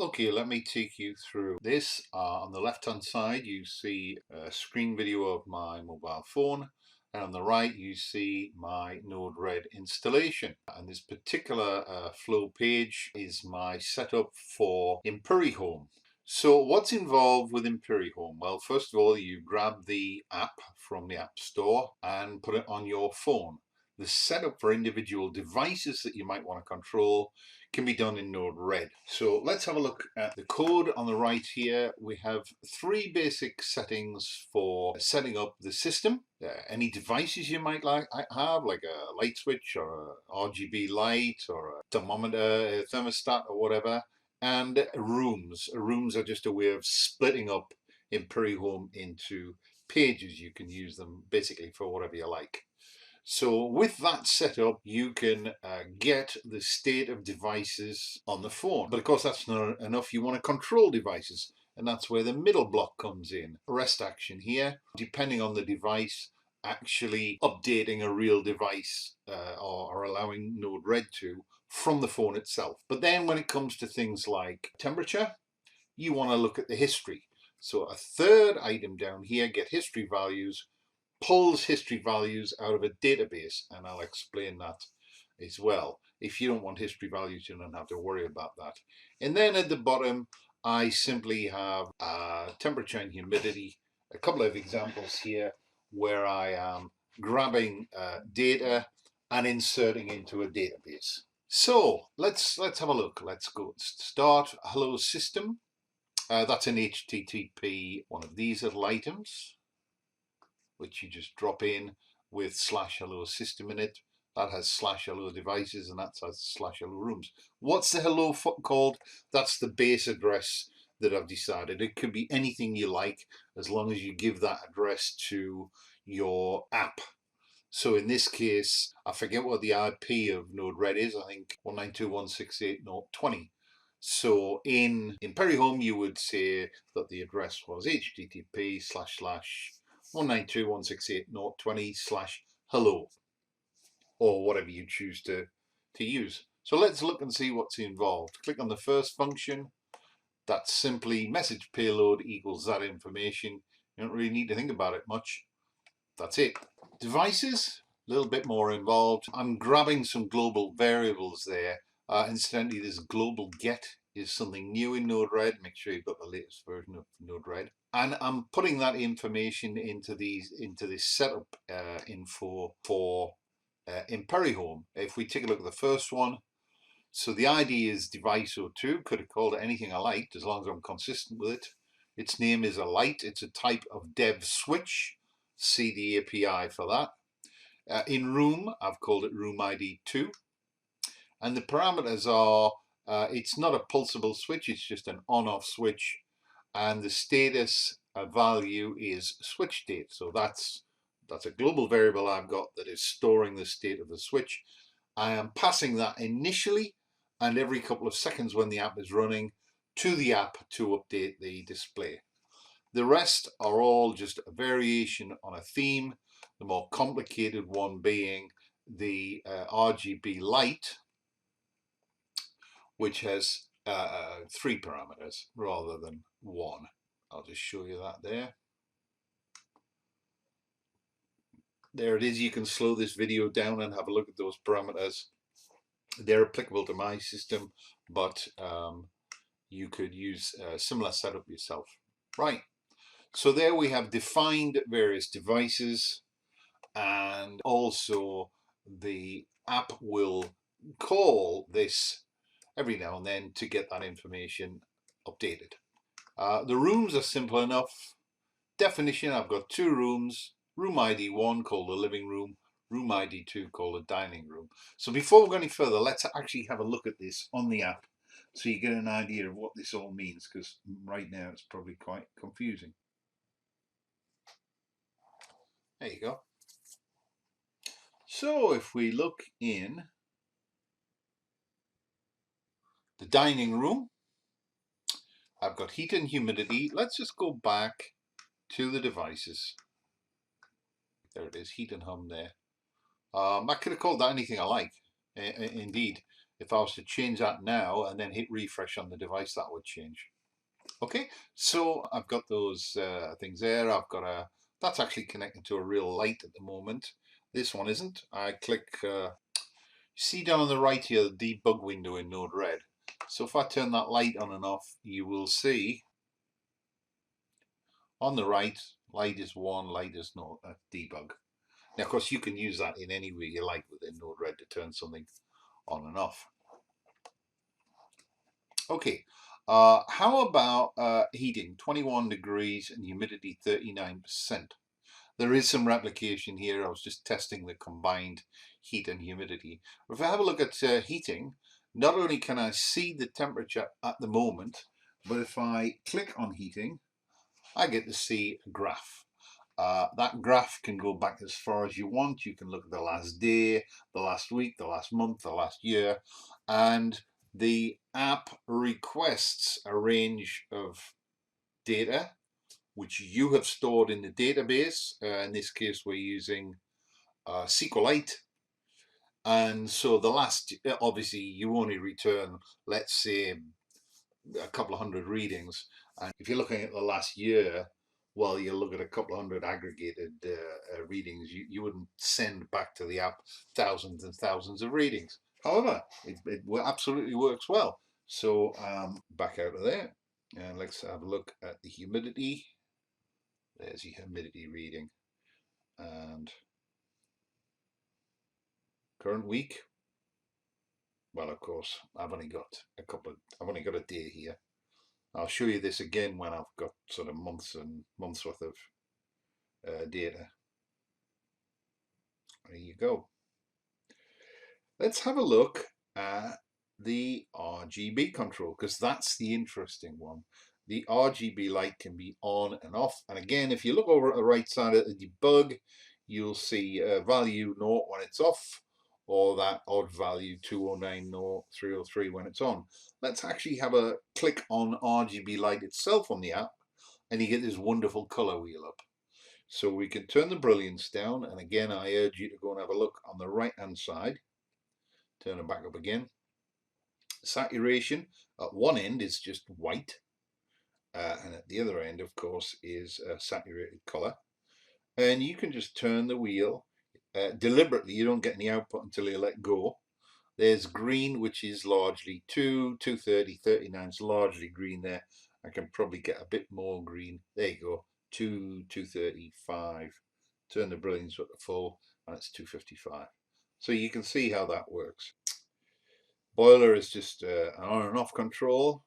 Okay, let me take you through this. On the left hand side you see a screen video of my mobile phone, and on the right you see my Node-RED installation. And this particular flow page is my setup for Imperihome. So what's involved with Imperihome? Well, first of all, you grab the app from the App Store and put it on your phone. The setup for individual devices that you might want to control can be done in Node-RED. So let's have a look at the code on the right here. We have three basic settings for setting up the system. Any devices you might have, like a light switch or a RGB light or a thermometer, a thermostat or whatever. And rooms. Rooms are just a way of splitting up Imperihome into pages. You can use them basically for whatever you like. So with that setup, you can get the state of devices on the phone. But of course, that's not enough. You want to control devices. And that's where the middle block comes in. REST action here, depending on the device, actually updating a real device or allowing Node-RED to from the phone itself. But then when it comes to things like temperature, you want to look at the history. So a third item down here, get history values, pulls history values out of a database, and I'll explain that as well. If you don't want history values, you don't have to worry about that. And then at the bottom, I simply have temperature and humidity, a couple of examples here where I am grabbing data and inserting into a database. So let's have a look. Let's go start hello system. That's an HTTP, one of these little items, which you just drop in with /hello system in it. That has /hello devices, and that has /hello rooms. What's the hello called? That's the base address that I've decided. It could be anything you like, as long as you give that address to your app. So in this case, I forget what the IP of Node-RED is. I think 192.168.0.20. So in Imperihome, you would say that the address was http://192.168.0.20/hello, or whatever you choose to use. So let's look and see what's involved. Click on the first function. That's simply message payload equals that information. You don't really need to think about it much. That's it. Devices, a little bit more involved. I'm grabbing some global variables there. Incidentally, this global get is something new in Node-RED. Make sure you've got the latest version of Node-RED. And I'm putting that information into this setup info for Imperihome. If we take a look at the first one, so the ID is device02. Could have called it anything I liked, as long as I'm consistent with it. Its name is a light. It's a type of dev switch. See the API for that. In room, I've called it room ID 2. And the parameters are, it's not a pulsable switch, it's just an on-off switch. And the status value is switch state. So that's a global variable I've got that is storing the state of the switch. I am passing that initially and every couple of seconds when the app is running to the app to update the display. The rest are all just a variation on a theme, the more complicated one being the RGB light, which has 3 parameters rather than 1. I'll just show you that there. There it is. You can slow this video down and have a look at those parameters. They're applicable to my system, but you could use a similar setup yourself. Right. So there we have defined various devices, and also the app will call this every now and then to get that information updated. The rooms are simple enough. Definition, I've got 2 rooms, room ID 1 called the living room, room ID 2 called the dining room. So before we go any further, let's actually have a look at this on the app so you get an idea of what this all means, because right now it's probably quite confusing. There you go. So if we look in the dining room, I've got heat and humidity. Let's just go back to the devices. There it is, heat and hum there. I could have called that anything I like. Indeed, If I was to change that now and then hit refresh on the device, that would change. Okay, so I've got those things there. I've got that's actually connected to a real light at the moment. This one isn't. I click, see down on the right here, the debug window in Node-RED. So if I turn that light on and off, you will see on the right, light is on, light is no, debug. Now, of course, you can use that in any way you like within Node-RED to turn something on and off. Okay, how about heating? 21 degrees and humidity 39%. There is some replication here. I was just testing the combined heat and humidity. If I have a look at heating, not only can I see the temperature at the moment, but if I click on heating, I get to see a graph. That graph can go back as far as you want. You can look at the last day, the last week, the last month, the last year, and the app requests a range of data which you have stored in the database. In this case, we're using SQLite. And so the last, obviously, you only return, let's say, a couple of hundred readings. And if you're looking at the last year, well, you look at a couple of hundred aggregated readings. You wouldn't send back to the app thousands and thousands of readings. However, it absolutely works well. So back out of there, and let's have a look at the humidity. There's the humidity reading, and current week. Well, of course, I've only got a day here. I'll show you this again when I've got sort of months and months worth of data. There you go. Let's have a look at the RGB control, because that's the interesting one. The RGB light can be on and off. And again, if you look over at the right side of the debug, you'll see value 0 when it's off, or that odd value 209, 0, 303 when it's on. Let's actually have a click on RGB light itself on the app, and you get this wonderful color wheel up. So we can turn the brilliance down, and again, I urge you to go and have a look on the right hand side. Turn it back up again. Saturation at one end is just white, and at the other end, of course, is a saturated color. And you can just turn the wheel deliberately. You don't get any output until you let go. There's green, which is largely 230, 39 is largely green there. I can probably get a bit more green. There you go, 235. Turn the brilliance up to full, and it's 255. So you can see how that works. Boiler is just an on and off control.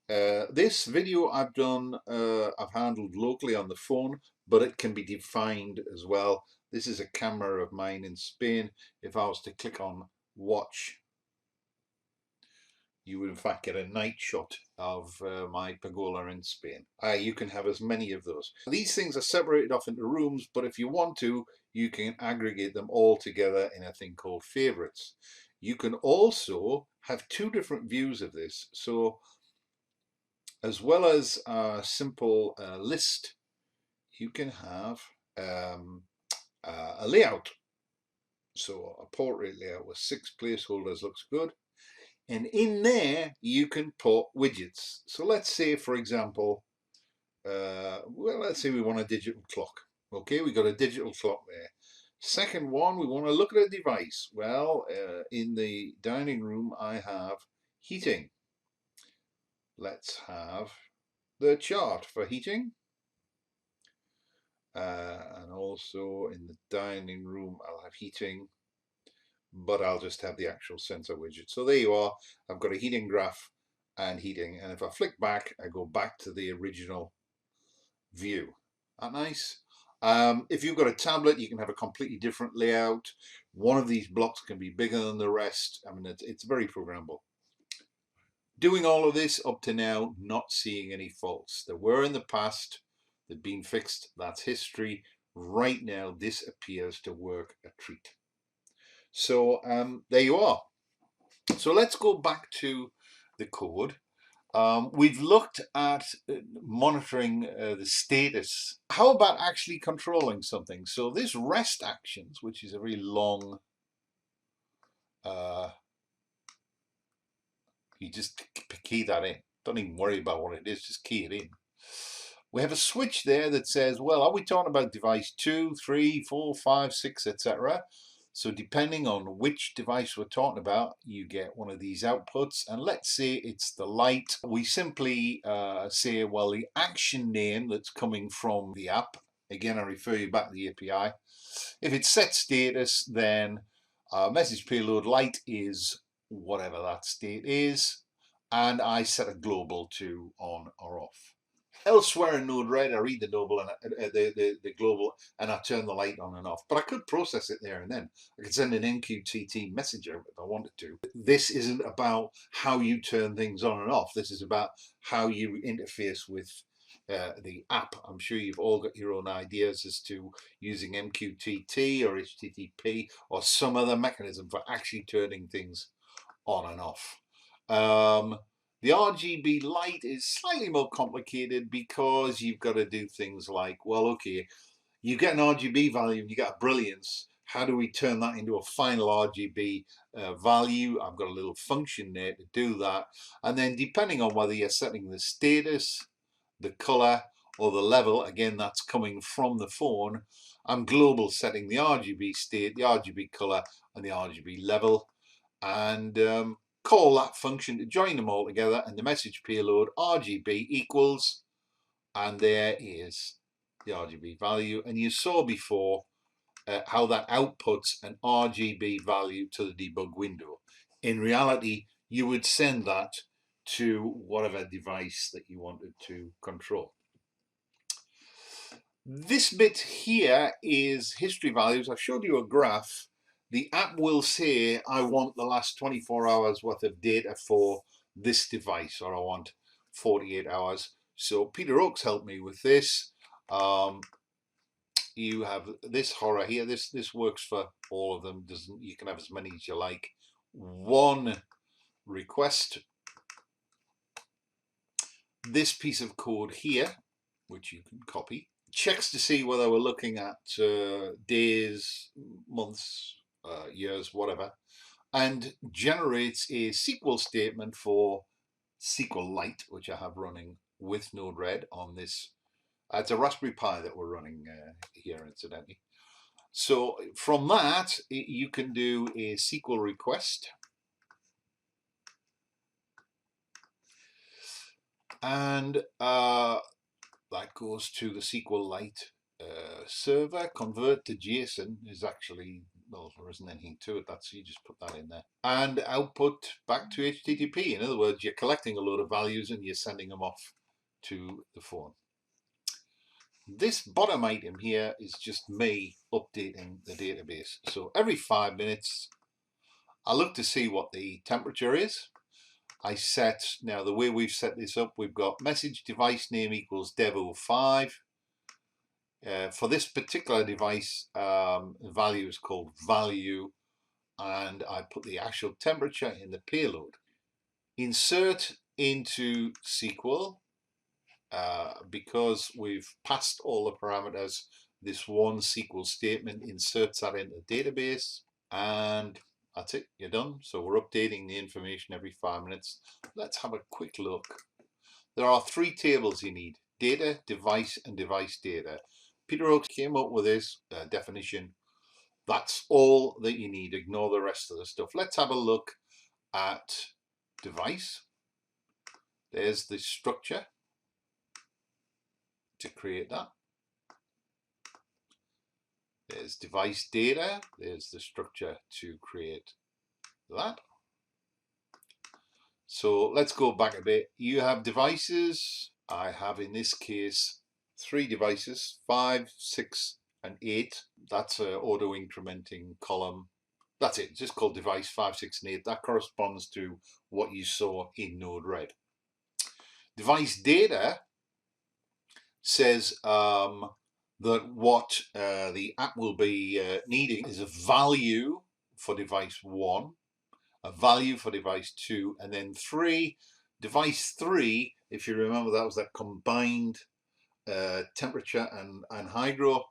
This video I've done, I've handled locally on the phone, but it can be defined as well. This is a camera of mine in Spain. If I was to click on watch, you would in fact get a night shot of my pergola in Spain. You can have as many of those. These things are separated off into rooms, but if you want to, you can aggregate them all together in a thing called favorites. You can also have two different views of this. So as well as a simple list, you can have a layout. So a portrait layout with 6 placeholders looks good. And in there, you can put widgets. So let's say, for example, well, let's say we want a digital clock. Okay, we got a digital clock there. Second one, we want to look at a device. Well, in the dining room, I have heating. Let's have the chart for heating. And also in the dining room, I'll have heating, but I'll just have the actual sensor widget. So there you are. I've got a heating graph and heating. And if I flick back, I go back to the original view. Isn't that nice? If you've got a tablet, you can have a completely different layout. One of these blocks can be bigger than the rest. I mean, it's very programmable. Doing all of this up to now, not seeing any faults. There were in the past, they've been fixed. That's history. Right now, this appears to work a treat. So there you are. So let's go back to the code. We've looked at monitoring the status. How about actually controlling something? So this REST actions, which is a very long You just key that in. Don't even worry about what it is, just key it in. We have a switch there that says, well, are we talking about device 2, 3, 4, 5, 6, etc.? So depending on which device we're talking about, you get one of these outputs. And let's say it's the light. We simply say, well, the action name that's coming from the app, again, I refer you back to the API. If it's set status, then message payload light is whatever that state is. And I set a global to on or off. Elsewhere in Node-RED, I read the global and the global, and I turn the light on and off. But I could process it there and then. I could send an MQTT messenger if I wanted to. This isn't about how you turn things on and off. This is about how you interface with the app. I'm sure you've all got your own ideas as to using MQTT or HTTP or some other mechanism for actually turning things on and off. The RGB light is slightly more complicated because you've got to do things like, well, okay, you get an RGB value and you get a brilliance. How do we turn that into a final RGB value? I've got a little function there to do that. And then depending on whether you're setting the status, the color, or the level, again, that's coming from the phone, I'm global setting the RGB state, the RGB color, and the RGB level. And call that function to join them all together, and the message payload RGB equals, and there is the RGB value. And you saw before how that outputs an RGB value to the debug window. In reality, you would send that to whatever device that you wanted to control. This bit here is history values. I showed you a graph. The app will say, I want the last 24 hours worth of data for this device, or I want 48 hours. So Peter Oakes helped me with this. You have this horror here. This works for all of them. You can have as many as you like. One request. This piece of code here, which you can copy, checks to see whether we're looking at days, months, years, whatever, and generates a SQL statement for SQLite, which I have running with Node-RED on this. It's a Raspberry Pi that we're running here, incidentally. So from that, you can do a SQL request. And that goes to the SQLite server. Convert to JSON is actually, well, there isn't anything to it. So you just put that in there. And output back to HTTP. In other words, you're collecting a load of values and you're sending them off to the phone. This bottom item here is just me updating the database. So every 5 minutes, I look to see what the temperature is. I set, now the way we've set this up, we've got message device name equals dev05. For this particular device, the value is called value, and I put the actual temperature in the payload. Insert into SQL, because we've passed all the parameters, this one SQL statement inserts that into the database, and that's it, you're done. So we're updating the information every 5 minutes. Let's have a quick look. There are 3 tables you need: data, device, and device data. Peter Oakes came up with this definition. That's all that you need. Ignore the rest of the stuff. Let's have a look at device. There's the structure to create that. There's device data. There's the structure to create that. So let's go back a bit. You have devices. I have, in this case, 3 devices, 5, 6, and 8. That's an auto incrementing column. That's it, just called device 5, 6, and 8. That corresponds to what you saw in Node-RED. Device data says that what the app will be needing is a value for device 1, a value for device 2, and then 3. Device 3, if you remember, that was that combined temperature and hydro.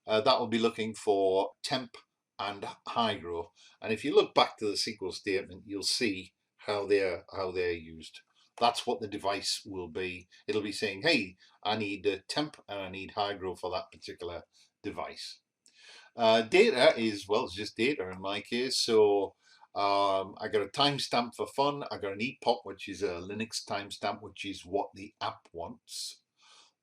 That will be looking for temp and hydro. And if you look back to the SQL statement, you'll see how they're used. That's what the device will be. It'll be saying, hey, I need temp and I need hydro for that particular device. Data is, well, it's just data in my case. So I got a timestamp for fun. I got an epoch, which is a Linux timestamp, which is what the app wants.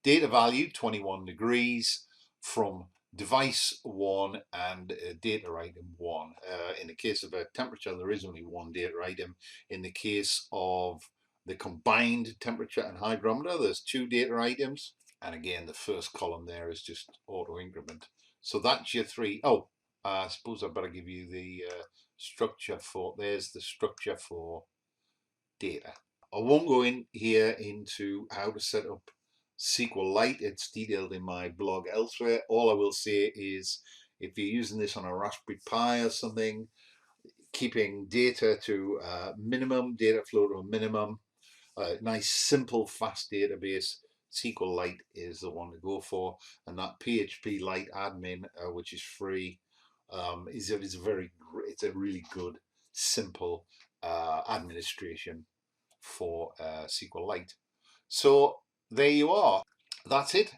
Data value 21 degrees from device 1 and data item 1. In the case of a temperature, there is only one data item. In the case of the combined temperature and hygrometer, there's 2 data items. And again, the first column there is just auto increment. So that's your 3. Oh, I suppose I better give you the structure for, there's the structure for data. I won't go in here into how to set up SQLite. It's detailed in my blog elsewhere. All I will say is if you're using this on a Raspberry Pi or something, keeping data to minimum, data flow to a minimum, nice, simple, fast database, SQLite is the one to go for. And that PHP Lite admin, which is free, is it's a really good, simple administration for SQLite. So there you are. That's it.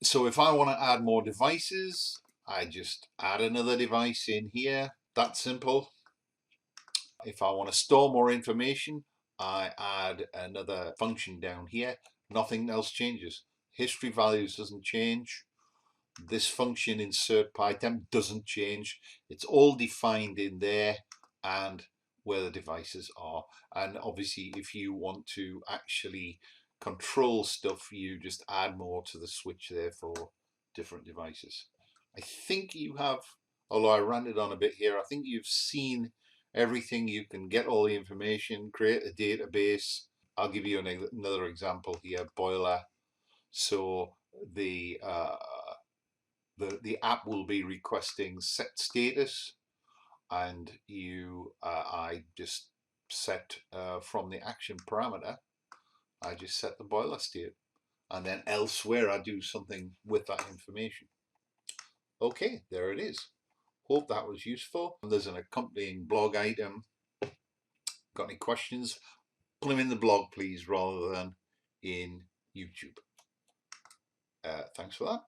So if I want to add more devices, I just add another device in here. That's simple. If I want to store more information, I add another function down here. Nothing else changes. History values doesn't change. This function insert pytemp doesn't change. It's all defined in there and where the devices are. And obviously if you want to actually control stuff, you just add more to the switch there for different devices. I think you have, although I ranted on a bit here, I think you've seen everything. You can get all the information, create a database. I'll give you another example here, boiler. So the app will be requesting set status, and I just set from the action parameter, I just set the boiler state, and then elsewhere I do something with that information. Okay, there it is. Hope that was useful. There's an accompanying blog item. Got any questions? Put them in the blog, please, rather than in YouTube. Thanks for that.